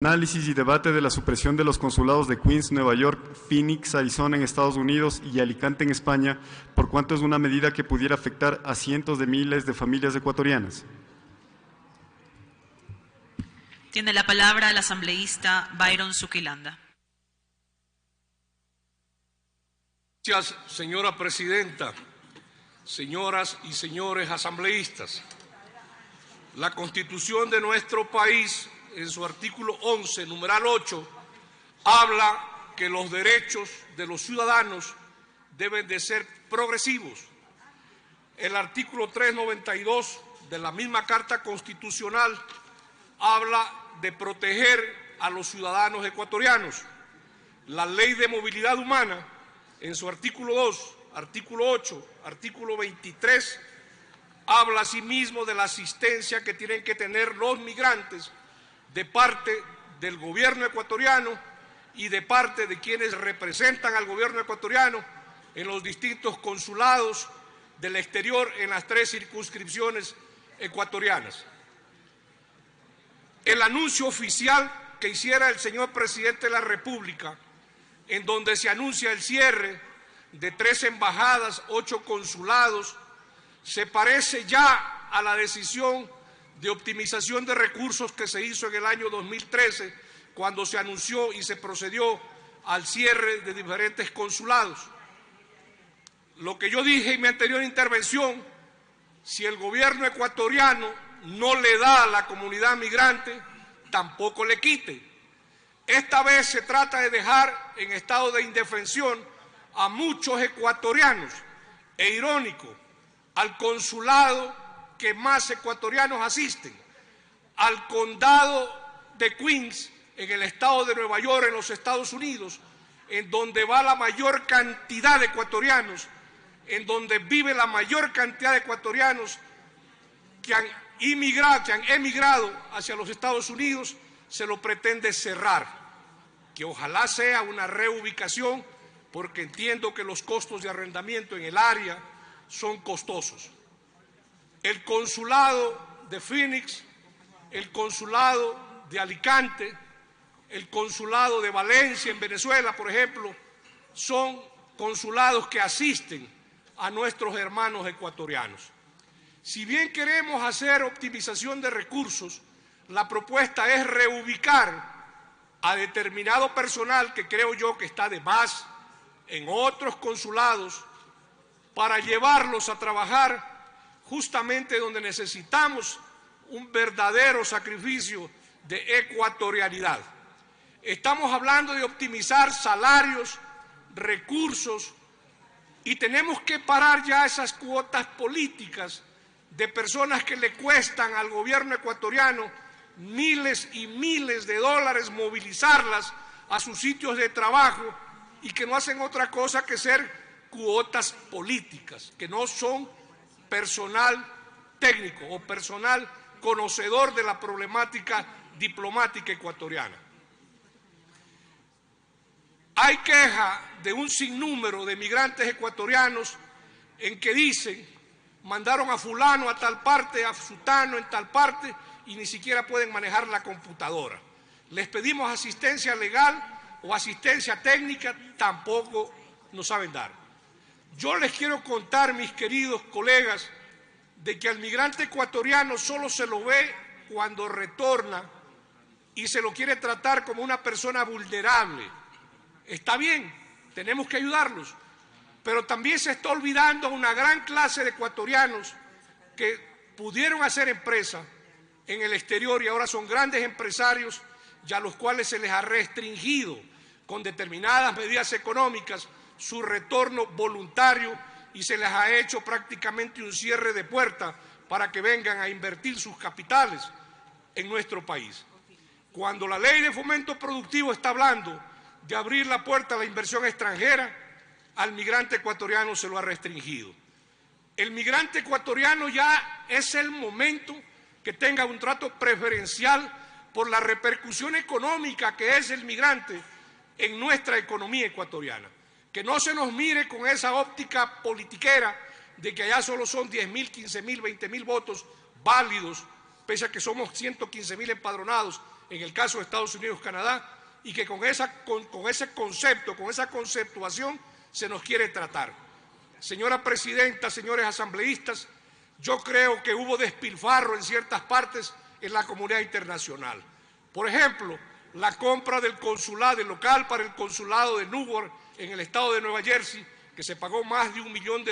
Análisis y debate de la supresión de los consulados de Queens, Nueva York, Phoenix, Arizona en Estados Unidos y Alicante en España, por cuanto es una medida que pudiera afectar a cientos de miles de familias ecuatorianas. Tiene la palabra el asambleísta Byron Zuquilanda. Gracias, señora presidenta, señoras y señores asambleístas. La Constitución de nuestro país, en su artículo 11, numeral 8, habla que los derechos de los ciudadanos deben de ser progresivos. El artículo 392 de la misma Carta Constitucional habla de proteger a los ciudadanos ecuatorianos. La Ley de Movilidad Humana, en su artículo 2, artículo 8, artículo 23, habla asimismo de la asistencia que tienen que tener los migrantes de parte del gobierno ecuatoriano y de parte de quienes representan al gobierno ecuatoriano en los distintos consulados del exterior en las 3 circunscripciones ecuatorianas. El anuncio oficial que hiciera el señor presidente de la República, en donde se anuncia el cierre de 3 embajadas, 8 consulados, se parece ya a la decisión de optimización de recursos que se hizo en el año 2013, cuando se anunció y se procedió al cierre de diferentes consulados. Lo que yo dije en mi anterior intervención, si el gobierno ecuatoriano no le da a la comunidad migrante, tampoco le quite. Esta vez se trata de dejar en estado de indefensión a muchos ecuatorianos, e irónico, al consulado que más ecuatorianos asisten, al condado de Queens, en el estado de Nueva York, en los Estados Unidos, en donde va la mayor cantidad de ecuatorianos, en donde vive la mayor cantidad de ecuatorianos que han emigrado hacia los Estados Unidos, se lo pretende cerrar, que ojalá sea una reubicación, porque entiendo que los costos de arrendamiento en el área son costosos. El consulado de Phoenix, el consulado de Alicante, el consulado de Valencia en Venezuela, por ejemplo, son consulados que asisten a nuestros hermanos ecuatorianos. Si bien queremos hacer optimización de recursos, la propuesta es reubicar a determinado personal que creo yo que está de más en otros consulados para llevarlos a trabajar justamente donde necesitamos un verdadero sacrificio de ecuatorianidad. Estamos hablando de optimizar salarios, recursos, y tenemos que parar ya esas cuotas políticas de personas que le cuestan al gobierno ecuatoriano miles y miles de dólares movilizarlas a sus sitios de trabajo y que no hacen otra cosa que ser cuotas políticas, que no son personal técnico o personal conocedor de la problemática diplomática ecuatoriana. Hay queja de un sinnúmero de migrantes ecuatorianos en que dicen, mandaron a fulano a tal parte, a sutano en tal parte, y ni siquiera pueden manejar la computadora. Les pedimos asistencia legal o asistencia técnica, tampoco nos saben dar. Yo les quiero contar, mis queridos colegas, de que al migrante ecuatoriano solo se lo ve cuando retorna y se lo quiere tratar como una persona vulnerable. Está bien, tenemos que ayudarlos, pero también se está olvidando a una gran clase de ecuatorianos que pudieron hacer empresa en el exterior y ahora son grandes empresarios y a los cuales se les ha restringido con determinadas medidas económicas su retorno voluntario y se les ha hecho prácticamente un cierre de puerta para que vengan a invertir sus capitales en nuestro país. Cuando la Ley de Fomento Productivo está hablando de abrir la puerta a la inversión extranjera, al migrante ecuatoriano se lo ha restringido. El migrante ecuatoriano ya es el momento que tenga un trato preferencial por la repercusión económica que es el migrante en nuestra economía ecuatoriana. Que no se nos mire con esa óptica politiquera de que allá solo son 10.000, 15.000, 20.000 votos válidos, pese a que somos 115.000 empadronados en el caso de Estados Unidos, Canadá, y que con ese concepto, con esa conceptuación, se nos quiere tratar. Señora Presidenta, señores asambleístas, yo creo que hubo despilfarro en ciertas partes en la comunidad internacional. Por ejemplo, la compra del local para el consulado de Newark en el estado de Nueva Jersey, que se pagó más de $1 millón,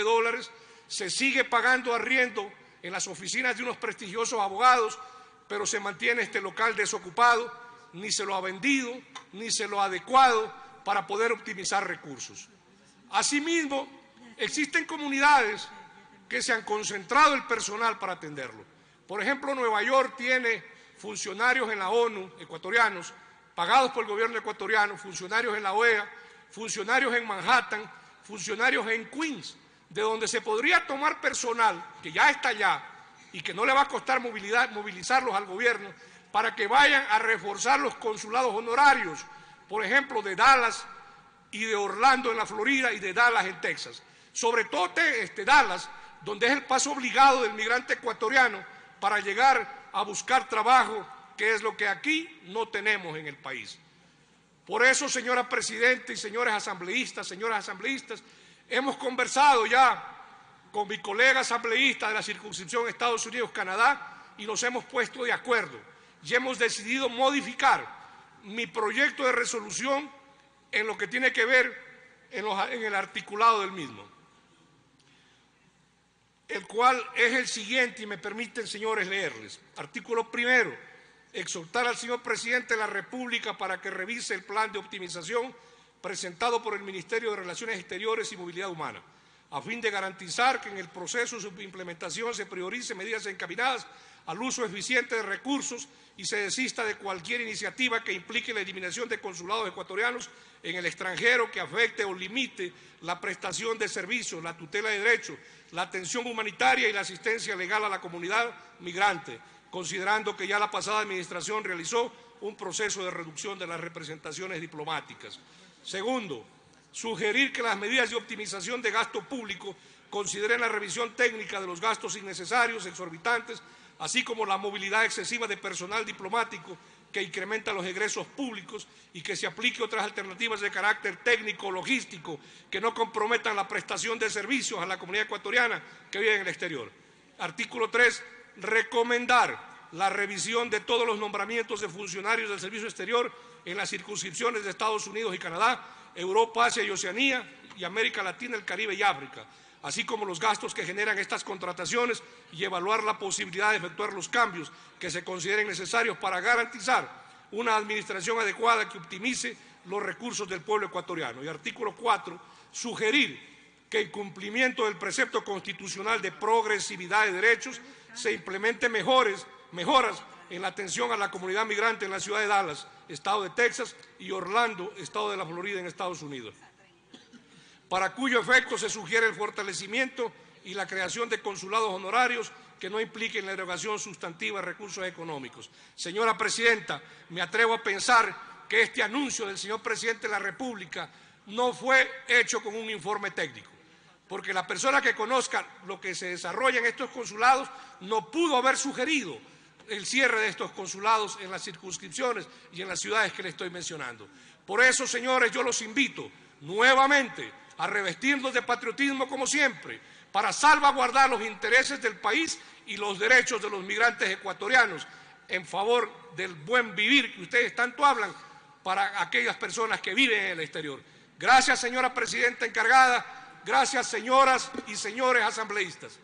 se sigue pagando arriendo en las oficinas de unos prestigiosos abogados, pero se mantiene este local desocupado, ni se lo ha vendido, ni se lo ha adecuado para poder optimizar recursos. Asimismo, existen comunidades que se han concentrado el personal para atenderlo. Por ejemplo, Nueva York tiene funcionarios en la ONU ecuatorianos, pagados por el gobierno ecuatoriano, funcionarios en la OEA, funcionarios en Manhattan, funcionarios en Queens, de donde se podría tomar personal que ya está allá y que no le va a costar movilizarlos al gobierno para que vayan a reforzar los consulados honorarios, por ejemplo, de Dallas y de Orlando en la Florida y de Dallas en Texas. Sobre todo Dallas, donde es el paso obligado del migrante ecuatoriano para llegar a buscar trabajo, que es lo que aquí no tenemos en el país. Por eso, señora Presidenta y señores asambleístas, señoras asambleístas, hemos conversado ya con mi colega asambleísta de la circunscripción Estados Unidos-Canadá y nos hemos puesto de acuerdo y hemos decidido modificar mi proyecto de resolución en lo que tiene que ver en el articulado del mismo, el cual es el siguiente, y me permiten, señores, leerles. Artículo primero: exhortar al señor Presidente de la República para que revise el plan de optimización presentado por el Ministerio de Relaciones Exteriores y Movilidad Humana, a fin de garantizar que en el proceso de su implementación se prioricen medidas encaminadas al uso eficiente de recursos y se desista de cualquier iniciativa que implique la eliminación de consulados ecuatorianos en el extranjero que afecte o limite la prestación de servicios, la tutela de derechos, la atención humanitaria y la asistencia legal a la comunidad migrante, considerando que ya la pasada administración realizó un proceso de reducción de las representaciones diplomáticas. Segundo, sugerir que las medidas de optimización de gasto público consideren la revisión técnica de los gastos innecesarios, exorbitantes, así como la movilidad excesiva de personal diplomático que incrementa los egresos públicos, y que se aplique otras alternativas de carácter técnico, logístico, que no comprometan la prestación de servicios a la comunidad ecuatoriana que vive en el exterior. Artículo 3. Recomendar la revisión de todos los nombramientos de funcionarios del servicio exterior en las circunscripciones de Estados Unidos y Canadá, Europa, Asia y Oceanía, y América Latina, el Caribe y África, así como los gastos que generan estas contrataciones, y evaluar la posibilidad de efectuar los cambios que se consideren necesarios para garantizar una administración adecuada que optimice los recursos del pueblo ecuatoriano. Y artículo 4, sugerir que en cumplimiento del precepto constitucional de progresividad de derechos se implementen mejoras en la atención a la comunidad migrante en la ciudad de Dallas, estado de Texas, y Orlando, estado de la Florida, en Estados Unidos, para cuyo efecto se sugiere el fortalecimiento y la creación de consulados honorarios que no impliquen la erogación sustantiva de recursos económicos. Señora Presidenta, me atrevo a pensar que este anuncio del señor Presidente de la República no fue hecho con un informe técnico, porque la persona que conozca lo que se desarrolla en estos consulados no pudo haber sugerido el cierre de estos consulados en las circunscripciones y en las ciudades que le estoy mencionando. Por eso, señores, yo los invito nuevamente a revestirnos de patriotismo como siempre, para salvaguardar los intereses del país y los derechos de los migrantes ecuatorianos en favor del buen vivir que ustedes tanto hablan para aquellas personas que viven en el exterior. Gracias, señora Presidenta encargada. Gracias, señoras y señores asambleístas.